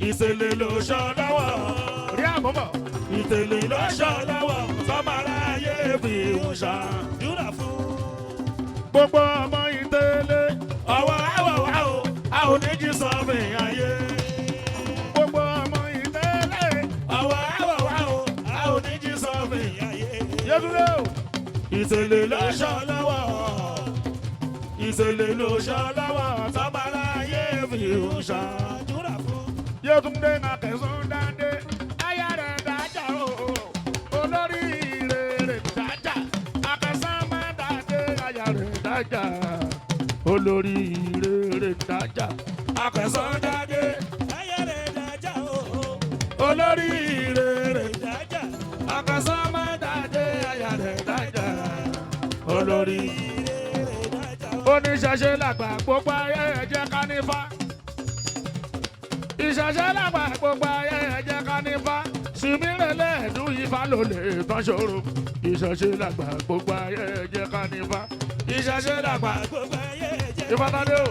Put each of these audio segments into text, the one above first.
Itele ló ṣọ́ lọ́wọ́. Rí àbọ̀bọ̀. Itele ló ṣọ́ lọ́wọ́. Sọ́mọ́ra ayé fi ń ṣàdúrà fún. Gbogbo ọmọ Itele. Ọwọ́ àwọ̀ wá o, a ò ní jí sọ́ọ̀mì ayé. Gbogbo ọmọ Itele. Ọwọ́ àwọ̀ wá o, a ò ní jí sọ́ọ̀mì ayé. Yétúndé o. Itele ló ṣọ́ lọ́wọ́. Itele ló ṣọ́ lọ́wọ́. Sọ́mọ́ra ayé fi ń ṣàdúrà fún. Yétúndé na kẹsàn dáadé. Aya rẹ̀ dájà o. Olórí rere dájà. Akẹsàn máa dáadé. Aya rẹ̀ dájà. Olórí rere dájà. Akẹsàn dáadé. Aya rẹ̀ dájà o. Olórí rere dájà. Akẹsàn máa dáadé. Aya rẹ̀ dájà. Olórí rere dájà. Oníṣẹ̀ṣe làgbà gbogbo ayé ẹ jẹ́ ká nífà. Ìṣẹ̀ṣe làgbà gbogbo ayé ẹ jẹ́ ká nífà. Sùmírẹ̀lẹ̀ ẹ̀dùn Ifá ló lè tán ṣòro. Ìṣẹ̀ṣe làgbà gbogbo ayé ẹ jẹ́ ká nífà. Ìṣẹ̀ṣe làgbà gbogbo ayé ẹ jẹ́ ká Ifá tádé o.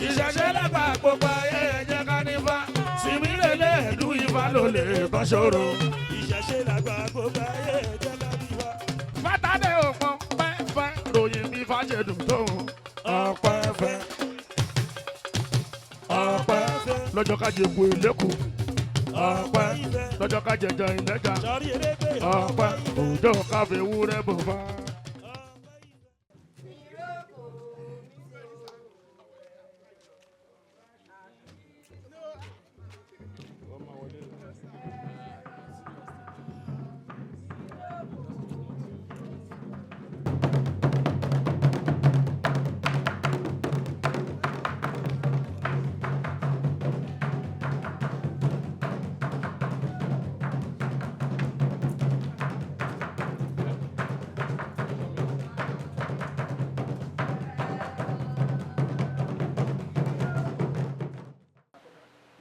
Ìṣẹ̀ṣe làgbà gbogbo ayé ẹ jẹ́ ká nífà. Sùmírẹ̀lẹ̀ ẹ̀dùn Ifá ló lè tán ṣòro. Ìṣẹ̀ṣe làgbà gbogbo ayé ẹ jẹ́ ká nífà. Fátádé ò pọn pẹ́ẹ́fẹ́. Ròyìn bí Ifá ṣe dùn tó. Ọpẹ́ fẹ́. Ọpẹ́ fẹ́. Lọ́jọ́ ká jẹ epo ìlẹ́kù. Ọpẹ́ fẹ́. Lọ́jọ́ ká jẹjọ ìlẹ́jà. Sọ̀rí erégbé. Ọpẹ́ òjò káfí ewúrẹ́ bò fá.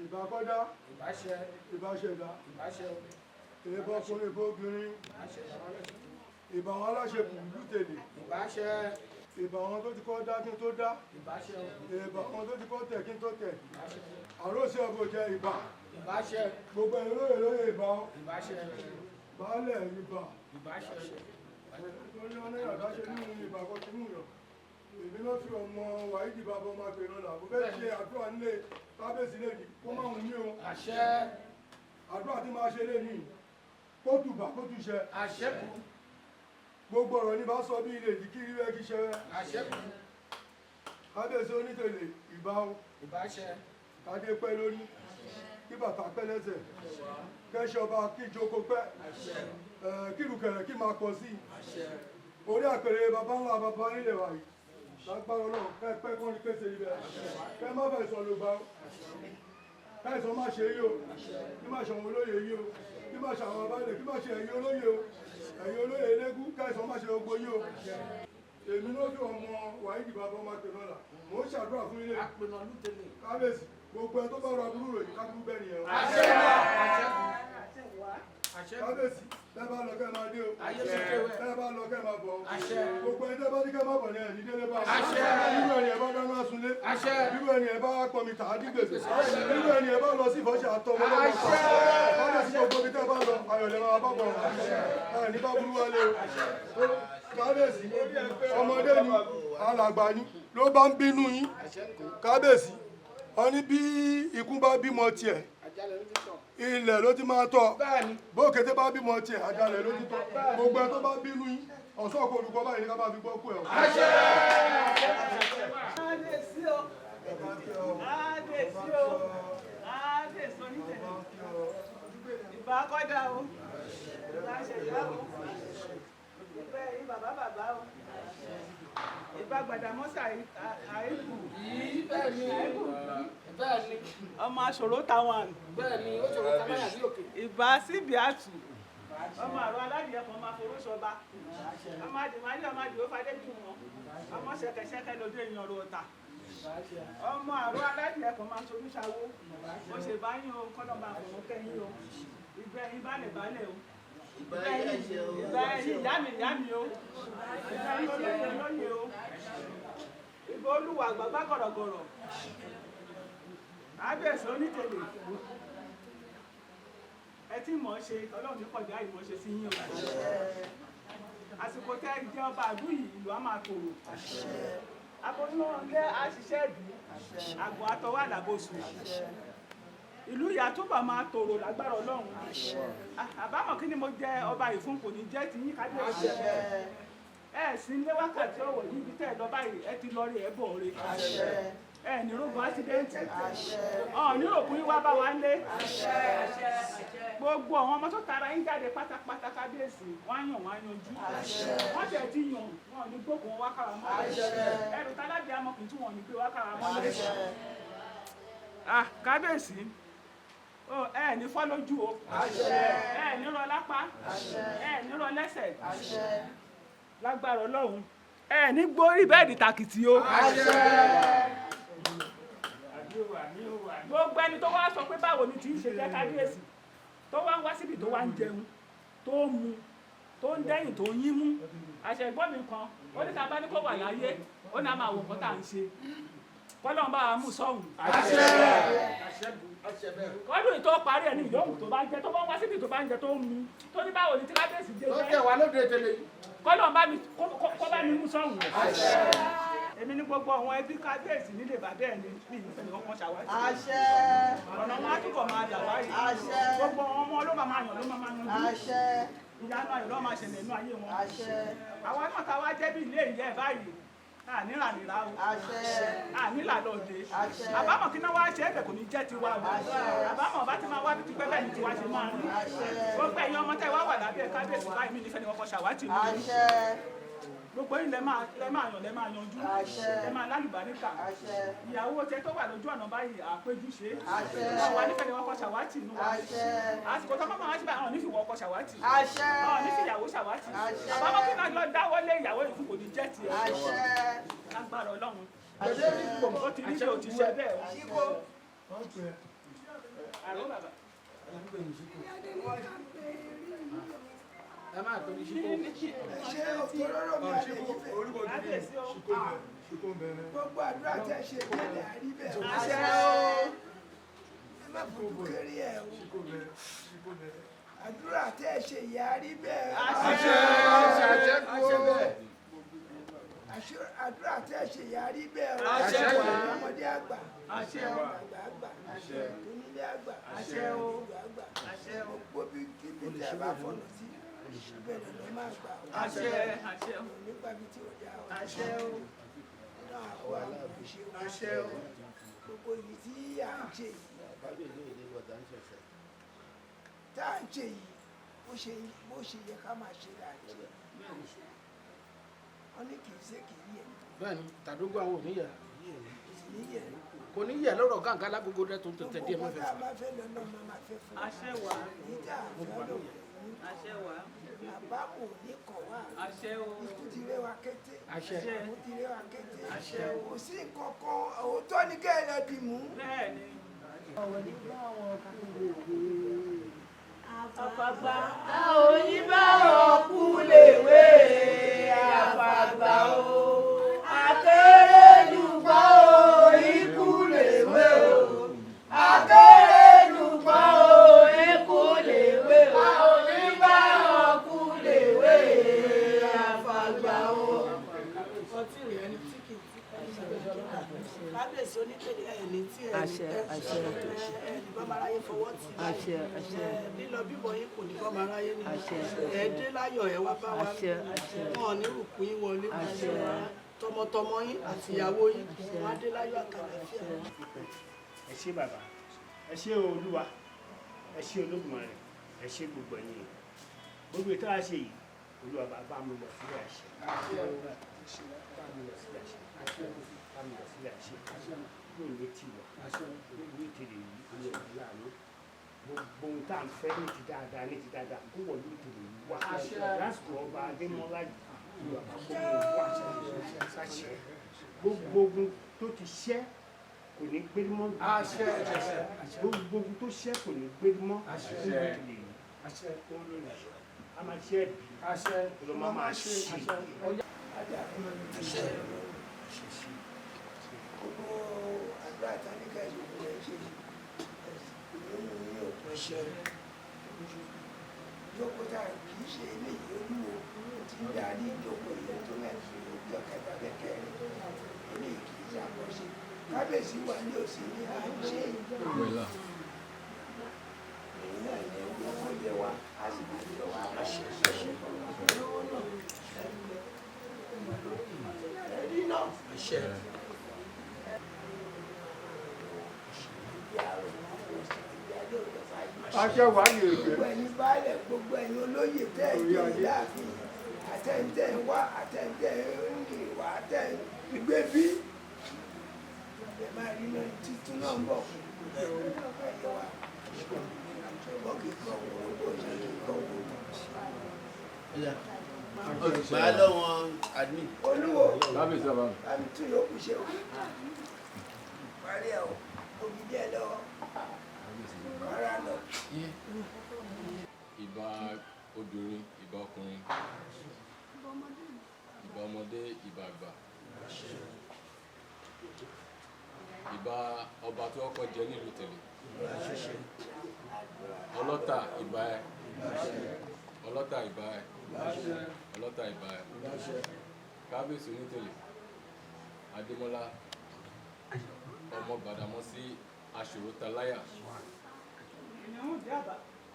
Ìbákọ́dá, ìbáṣẹ̀dá, ìbọ̀kùnrin ìbọ̀gìnrin, ìbà àwọn aláṣẹ ìlú tèlè, ìbà àwọn tó ti kọ́ dá kí n tó dá, ìbà àwọn tó ti kọ́ tẹ̀ kí n tó tẹ̀, àrósí ọ̀bọ̀ jẹ ìbà, gbogbo ẹ̀rọ lóye ìbà, baálẹ̀ ìbà, torí wọn ní àdáṣe nínú ìbà kan tí mú yàn. Èmi náà fi ọmọ wàhídì bàbá ọmọ àgbèrò là bó bẹ́ẹ̀ ṣe àdúrà nílé kábíyèsí lè ní kó máa wù mí o. Àdúrà tí máa ṣe lè ní kó tùbà kó túṣẹ. Gbogbo ọ̀rọ̀ ní bá sọ bí ilé ìdí kí rírẹ́ kí ṣẹrẹ́. Kábíyèsí Onítele ìbà o. Adé pẹ́ lórí kí bàtà pẹ́ lẹ́sẹ̀. Kẹ́ṣọba kí ìjókòó pẹ́. Kí ìrùkẹ̀rẹ̀ kí máa pọ̀ sí. Orí àpèrè bàbá ńlá bàbá nílẹ̀ wa yìí. Lágbára Ọlọ́run pẹ́ kọ́ ní kése ibẹ̀. Kẹ́ má bẹ̀ sọ ló gbà ó. Káìsàn má ṣe yí o. Kí má ṣe àwọn olóyè yí o. Kí má ṣe àwọn abáyé. Kí má ṣe ẹ̀yin olóyè o. Ẹ̀yin olóyè elégún. Káìsàn má ṣe gbogbo yí o. Èmi ló fi ọmọ wàhídì bàbá ọmọ àpèrè ọ̀la. Mò ń ṣàdúrà fún ilé. Kábíyèsí gbogbo ẹ tó bá rọ aburú ròyìn kábíyèsí bẹ́ẹ̀ nìyẹn o. Kábíyèsí tẹ́ bá lọ kẹ́ máa dé o. Tẹ́ bá lọ kẹ́ máa bọ̀ o. Gbogbo ẹni tẹ́ bá ní kẹ́ máa bọ̀ ní ẹ̀ní délé bá o. Irú ẹni ẹ̀ bá dáná sunlé. Irú ẹni ẹ̀ bá pọnmi tà á dín gbèsè. Irú ẹni ẹ̀ bá lọ sí ìfọ̀ṣẹ́ àtọ́ wọn lọ́wọ́. Kábíyèsí gbogbo ibi tẹ́ bá lọ ayọ̀lẹ̀ máa bá bọ̀ o. Ẹ̀ní bá burú wálé o. Kábíyèsí ọmọdé ni alàgbà ni ló bá ń bínú yín. Kábíyèsí ọ ní bí ikú bá bímọ tiẹ̀ ilẹ̀ ló ti máa tọ́ bó kété bá bímọ tiẹ̀ àjálẹ̀ ló ti tọ́ gbogbo ẹ tó bá bínú yín ọ̀sán kò olùkọ́ báyìí ní ká bá fi gbọ́ kú ẹ̀ o. Kábíyèsí o Kábíyèsí Onítele ìbà kọ́dà o ìbà ṣẹ̀dá o ìbà yìí bàbá o ìbà Gbàdámọ́sà àìkú ọmọ Ashorota wọn ìbà Síbíàtù ọmọ àrùn aládìyẹ kan máa foró ṣọba ọmọ àdìmáyé ọmọ àdìyẹ fadé jù wọn ọmọ ṣẹkẹṣẹkẹ lójú èèyàn rò ta ọmọ àrùn aládìyẹ kan máa torí ṣàwó mo ṣe báyìí o kọ́nà máa fòun kẹ́yìn o ìgbẹ́yìn balẹ̀ o ìgbẹ́yìn ìyá mi o ìgbẹ́yìn olóyè o ìgbẹ́ olúwa àgbàgbà gọ̀rọ̀gọ̀rọ̀ Kábíyèsí Onítele ẹ tí mọ̀ ṣe ọlọ́run ní kọjá ìmọ̀ ṣe sí yín o. àsìkò tẹ́ jẹ́ ọba àdú yìí ìlú á máa tòrò. aboyúnlé àṣìṣẹ́ ìdí àgbò àtọwọ́ àlàbòsù. ìlú ìyá túbọ̀ máa tòrò lágbára ọlọ́run. àbámọ̀ kí ni mo jẹ ọba yìí fún kò ní jẹ́ ti yín kábíyèsí. ẹ sì ń lé wákàtí ọ̀wọ̀ yìí bí tẹ́ ẹ lọ báyìí ẹ ti lọ rí ẹ bọ̀ rí. ẹ ní rògùn ásídẹ́ǹtì. ní rògùn yín wá bá wa lé. gbogbo àwọn ọmọ tó tara yín jáde pátápátá kábíyèsí wọ́n á yàn wọ́n á yanjú. wọ́n tẹ̀ ti yàn wọn ò ní gbógun wá kára mọ́. ẹrù tálábìá mọ́kùn tí wọ́n ò ní gbé wá kára mọ́ lé. kábíyèsí ẹ ní fọ́ lójú o. ẹ ní rọ lápá. ẹ ní rọ lẹ́sẹ̀. lágbára ọlọ́run ẹ ní gbórí bẹ́ẹ̀dì tàkìtì o. gbogbo ẹni tó wá sọ pé báwo ni tí ń ṣe jẹ́ kábíyèsí tó wá ń wá síbi tó wá ń jẹun tó ń mu tó ń dẹ́yìn tó ń yín mú àṣẹ ìgbọ́n mi kan ó ní ká bá ní kó wà láyé ó ní a máa wò kó tá à ń ṣe kọ́lọ́n bá a mú sọ́hùn. kọ́dún ìtọ́ parí ẹ̀ ní ìyóhùn tó bá ń jẹ tó bá ń wá síbi tó bá ń jẹ tó ń mu tó ní báwo ni tí kábíyèsí jẹ jẹ́ kọ́lọ́n bá mi kó bá mi mú sọ́hùn. èmi ní gbogbo àwọn ẹbí kábíyèsí nílé bàbá ẹ̀ ní ìfẹ́ ní ọkàn ṣàwárí. ọ̀nà wọn á túbọ̀ máa dà wáyé. gbogbo àwọn ọmọ ló máa yàn ló máa yanjú. ìyanu ayọ̀ ló máa ṣẹlẹ̀ nínú ayé wọn. àwa náà ta wá jẹ́ bí ilé ìyá ẹ̀ báyìí ànílànìlà o ànílàlọ́dẹ àbámọ̀ kí náà wá ṣe ẹ̀bẹ̀ kò ní jẹ́ tiwa o àbámọ̀ bá ti máa wá bí ti pẹ́pẹ́ ní tiwa ṣe máa rí gbogbo ẹ̀yin ọmọ tẹ́ wá wà lábẹ́ kábíyèsí báyìí mi nífẹ̀ẹ́ ni wọ́n kọ́ ṣàwátì mi gbogbo yín lẹ máa yàn lẹ máa yanjú lẹ máa lálùbáríkà ìyàwó tẹ tó wà lójú ọ̀nà báyìí àpéjú ṣe wọn wà nífẹ̀ẹ́ ni wọ́n kọ́ ṣàwátì nù wá àsìkò tó máa ṣe báyìí wọn nífi wọ́n kọ́ ṣàwátì wọn nífi ìyàwó ṣàwátì àbámọ́ kí náà lọ dáwọ́lé ìyàwó ìfún kò ní jẹ́ tiẹ̀ lágbára ọlọ́run ó ti rí bí ó ti ṣe bẹ́ẹ̀ àrùn bàbá. ẹ máa tó ní ṣíkó. ṣé òkúrọ́rọ́ mi àlè yìí fẹ́. gbogbo àdúrà tẹ́ ṣe tẹ́lẹ̀ àríbẹ̀. ẹ má fojú kéré ẹ̀ o. àdúrà tẹ́ ṣe ìyá àríbẹ̀. àdúrà tẹ́ ṣe ìyá àríbẹ̀ o. ọmọdé àgbà. àgbà onílé àgbà. ìlú àgbà. gbogbo bí kíbi tẹ́ bá fọ̀nà sí. bẹ́ẹ̀ ló máa gbà ó. nípa bí tí ó dá ọ. náà wà lóṣù ṣe ó. gbogbo yìí tí à ń ṣe yìí. tá à ń ṣe yìí bó ṣe yẹ ká máa ṣe là ń ṣe. wọ́n ní kì í ṣe kì í yẹ. bẹ́ẹ̀ni tàdógó àwọn ò ní yẹ. níyẹ. kò ní yẹ lọ́rọ̀ gàǹgà lágbègbè rẹ tó ń tẹ̀tẹ̀ díẹ̀ mọ́fẹ́. gbogbo máa fẹ́ lọ́nà máa fẹ́ fún wa. àṣẹ wà. níta àfẹ́ lò. àṣẹ wà. àbámọ̀ ní kàn wá. àṣẹ o. ikú ti rẹ́ wa kété. àṣẹ. ikú ti rẹ́ wa kété. àṣẹ o. kò sí nǹkan kan òótọ́ ní kẹ́ ẹ lọ dì mú. bẹ́ẹ̀ni. àfàgbà òyìnbá ọkú lèwe àfàgbà o akérèdùgbà o ikú lèwe o akérèdùgbà o ikú lèwe o òyìnbá ọkú lèwe àfàgbà o. kábíyèsí onítẹ̀lé ẹ̀ní tí ẹ̀ní bọ́mọ aráyé fọwọ́ tì lílọ bíbọ̀ yín kò ní bọ́mọ aráyé ní ẹ̀ẹ́dé láyọ̀ ẹ̀ wá bá wa wọn ní rùkú yín wọlé tọmọtọmọ yín àti ìyàwó yín wọn á dé láyọ̀ àtàlàfíà. ẹ ṣé bàbá ẹ ṣé olúwa ẹ ṣé Olódùmarè ẹ ṣé gbogbo ẹ̀yin gbogbo ètò àṣẹ yìí olúwa bàbá mi lọ sílẹ̀ àṣẹ bá mi lọ sílẹ̀ àṣẹ bá mi lọ sílẹ̀ àṣẹ yóò ní tiwọ̀ yóò ní tèlè yìí ní ọ̀dọ́ láàánú gbogbo ohun tá à ń fẹ́ ní ti dáadáa kó wọ̀ ní tèlè yìí wá lásìkò ọba Adémọ́lá yìí olúwa bá kó mi wá ṣàṣẹ gbogbo ogun tó ti ṣẹ́ kò ní gbé mọ́ gbogbo ogun tó ṣẹ́ kò ní gbé mọ́ ní tèlè yìí a máa ṣe ẹ̀bí ló máa ṣe gbogbo àdúrà táníkà ìlú rẹ̀ ṣe ìlú ní òpin ṣe ìjókòó tá kì í ṣe eléyìí olúwo tí ń darí ìjókòó yìí tó mẹ́fì ojú ọ̀kẹ́ta kẹ́kẹ́rin eléyìí kì í ṣàkóso kábíyèsí wà ní òsì ní à ń ṣe èyí náà ní ẹgbẹ́ kó yẹ wa á sì máa yẹ wa lọ́wọ́ náà ẹ̀rí náà Aṣẹ́ wà ní èdè. gbogbo ẹ̀yin baálẹ̀ gbogbo ẹ̀yin olóyè tẹ́ ẹ̀ jẹ́ ìdáàfin àtẹ̀ǹtẹ̀ ń wá àtẹ̀ǹtẹ̀ ń rìn wá àtẹ̀ ń gbé bí ẹ máa rí náà títún náà ń bọ̀ ẹ̀yẹ wa ṣùgbọ́n kì í kọ́ wọn ó ṣe kì í kọ́ wọn. Olùgbà lọ́wọ́ admin. olúwo Kábíyèsí ọba. láti tún yòókù ṣe o parí ẹ o òbí díẹ̀ lọ́wọ́ rárá lọ. Ìbà obìnrin, ìbà ọkùnrin, ìbà ọmọdé, ìbà àgbà. Ìbà ọba tó kọ́kọ́ jẹ nílùú Tẹ̀lé. Ọlọ́tà ìbà ẹ. Ọlọ́tà ìbà ẹ. Ọlọ́tà ìbà ẹ. Kábíyèsí Onítèlè. Ademola. Ọmọ Gbàdámọ́sí Ashorota láyà.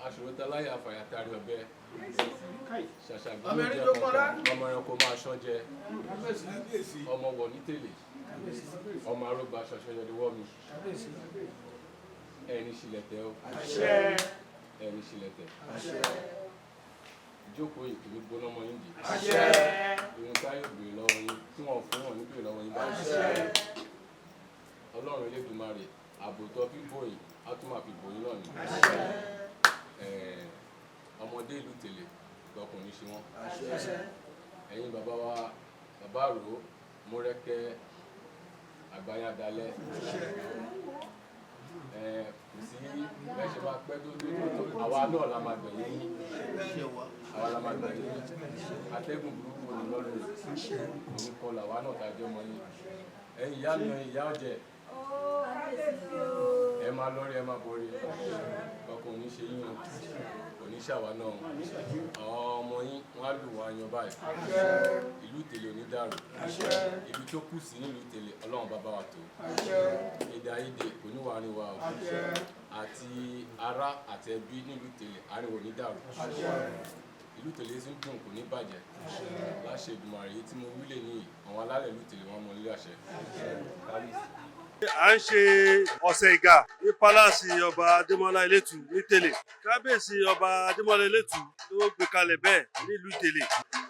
Ashorota láyà fàyàtàrí ọbẹ̀. Ṣàṣàgbọ́n ló jẹ́ kọ̀ọ̀kan. Ọmọ ẹranko máa ṣán jẹ. Ọmọ Onitele. Ọmọ arógbá ṣọṣọyọdíwọ́ mi. Ẹni ṣìlẹ̀tẹ̀ o. Ẹni ṣìlẹ̀tẹ̀. Ìjókòó ìkìlú gbóná mọ́ yín dì. Ìrìn táyọ̀ bèrè lọ́wọ́ yín tí wọ́n fún wọn ní bèrè lọ́wọ́ yín báyìí. Ọlọ́run Elédùmarè ààbò tó fi bòyìn á tún máa fi bòyìn náà ni. Ọmọdé ìlú Tèlè lọkùnrin ṣe wọ́n. Ẹ̀yin bàbá wa bàbá àrò Mórẹ́kẹ́ Àgbáyádalẹ̀. Kò sí bẹ́ẹ̀ ṣe máa pẹ́ tó àwa náà la máa gbẹ̀yìn yín. Àwa la máa gbẹ̀yìn yín. Atẹ́gùn burúkú ni lọ́rùn òun kọlà àwa náà tá a jẹ́ ọmọ yín. Ẹ̀yin ìyá mi ìyá ọ̀jẹ̀. Ẹ máa lọ́rí ẹ máa borí. Ọkọ̀ òní ṣe yín o. Òní ṣàwa náà. Àwọn ọmọ yín wọ́n á lù wá yan báyìí. Ìlú Tèlè ò ní dàrú. Ibi tó kù sí nílùú Tèlè Ọlọ́run bá bá wa tó. Èdè àìyedè kò ní wà ní wa o. Àti ará àti ẹbí nílùú Tèlè àárín ò ní dàrú. Ìlú Tèlè sì ń dùn kò ní bàjẹ́. Láṣẹ Èdùmàrè èyí tí mo wí lè ní àwọn alálẹ̀ ìlú Tèlè wọn mọ ilé àṣẹ. À ń ṣe ọ̀sẹ̀ ìgà ní pálásì ọba Ademola Elétù ní Tèlè. Kábíyèsí ọba Ademola Elétù ló gbé kalẹ̀ bẹ́ẹ̀ nílùú Tèlè.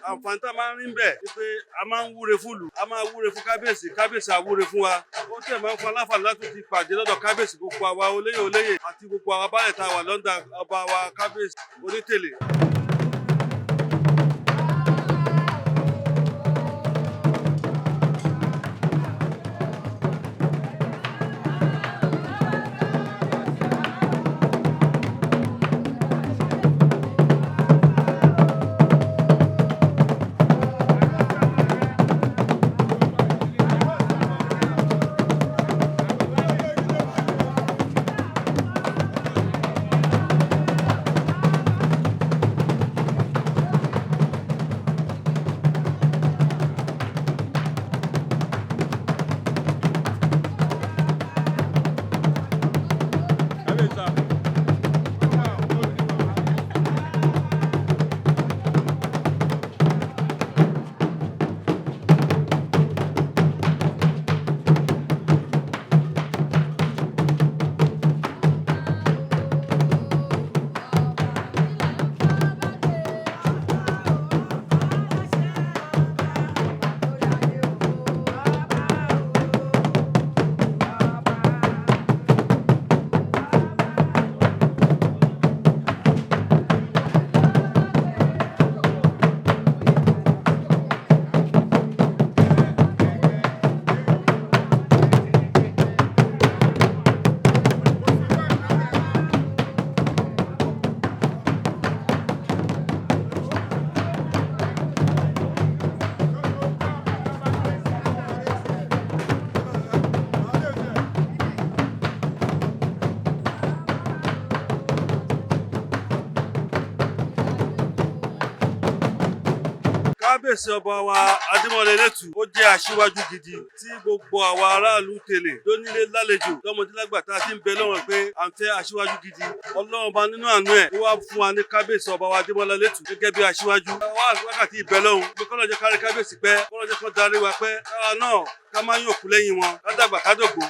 Àǹfààní tá a máa ń rí bẹ́ẹ̀ ni pé a máa ń wúre fún ìlú, a máa wúre fún kábíyèsí, kábíyèsí á wúre fún wa. Ó tẹ̀ máa ń fún aláǹfààní láti ti pàdé lọ́dọ̀ kábíyèsí gbogbo àwa olóyè àti gbogbo àwa baálẹ̀ tá a wà lọ́ndà ọba wa kábíyèsí Onítèlè. kábíyèsí ọba wa Ademola Eletu ó jẹ́ aṣíwájú gidi tí gbogbo àwa aráàlú Itele lónílé lálejò lọ́mọdé lágbà tá a ti ń bẹ lọ́wọ́ pé à ń fẹ́ aṣíwájú gidi Ọlọ́run bá nínú àánú ẹ̀ ló wá fún wa ní kábíyèsí ọba wa Ademola Eletu gẹ́gẹ́ bí aṣíwájú wákàtí ìbẹ̀ lọ́hùn pé kọ́lọ́ jẹ́ kárí kábíyèsí pẹ́ kọ́lọ́ jẹ́ kán darí wa pẹ́ káwa náà ká má yàn kú lẹ́yìn wọn ká dàgbà ká dògbò.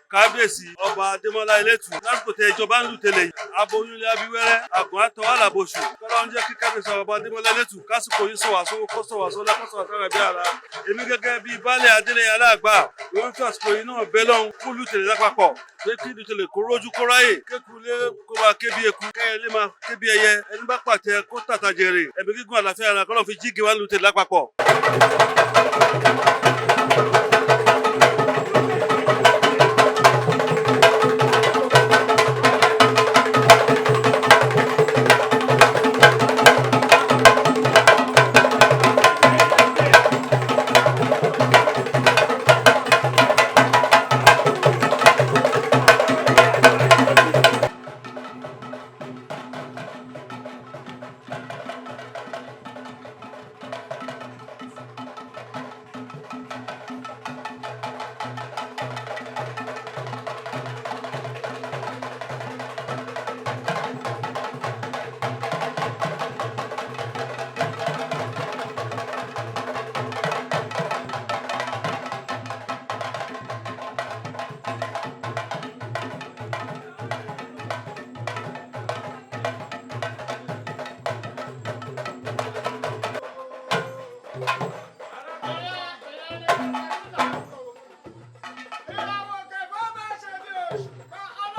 kábíyèsí ọba Ademola Eletu lásìkò tẹ ìjọba ń lù tẹ́lẹ̀ yìí aboyún ilé abiwẹ́rẹ́ àgùn àtọ̀ àlàbòṣù kọ́lá ń jẹ́ kí kábíyèsí ọba Ademola Eletu kásìkò yìí sọ̀wà sówó kó sọ̀wà sọ́lá kó sọ̀wà sọ́ra bí ara èmi gẹ́gẹ́ bí baálé Adélẹ́yẹ aláàgbà lórí tó àsìkò yìí náà bẹ́ lọ́hùn fún lù tẹ́lẹ̀ lápapọ̀ pé kí lù tẹ́lẹ̀ kó rójú kó ráyè kékulé kó máa ké bí eku kẹ́yẹlé máa ké bí ẹyẹ ẹni bá pàtẹ kó tàtà jèrè ẹ̀mí gígùn àlàáfíà ara kọ́lọ́ fi jígi wá lù tẹ́lẹ̀ lápapọ̀.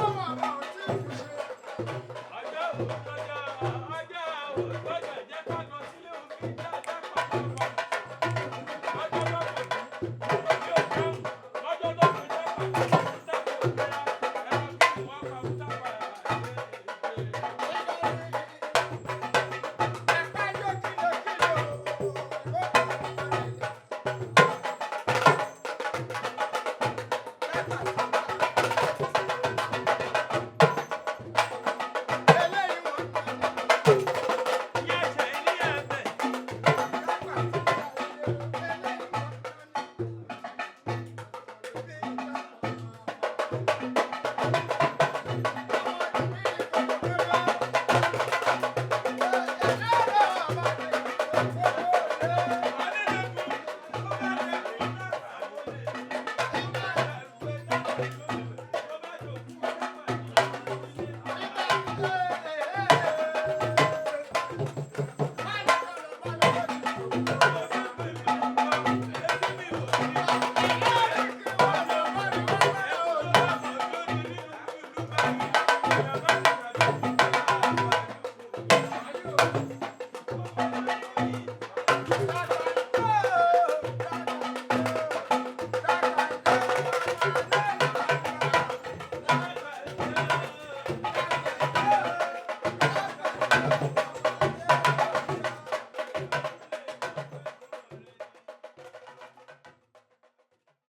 ọlọ́wọ́ àbá ò tí ì kú ṣe.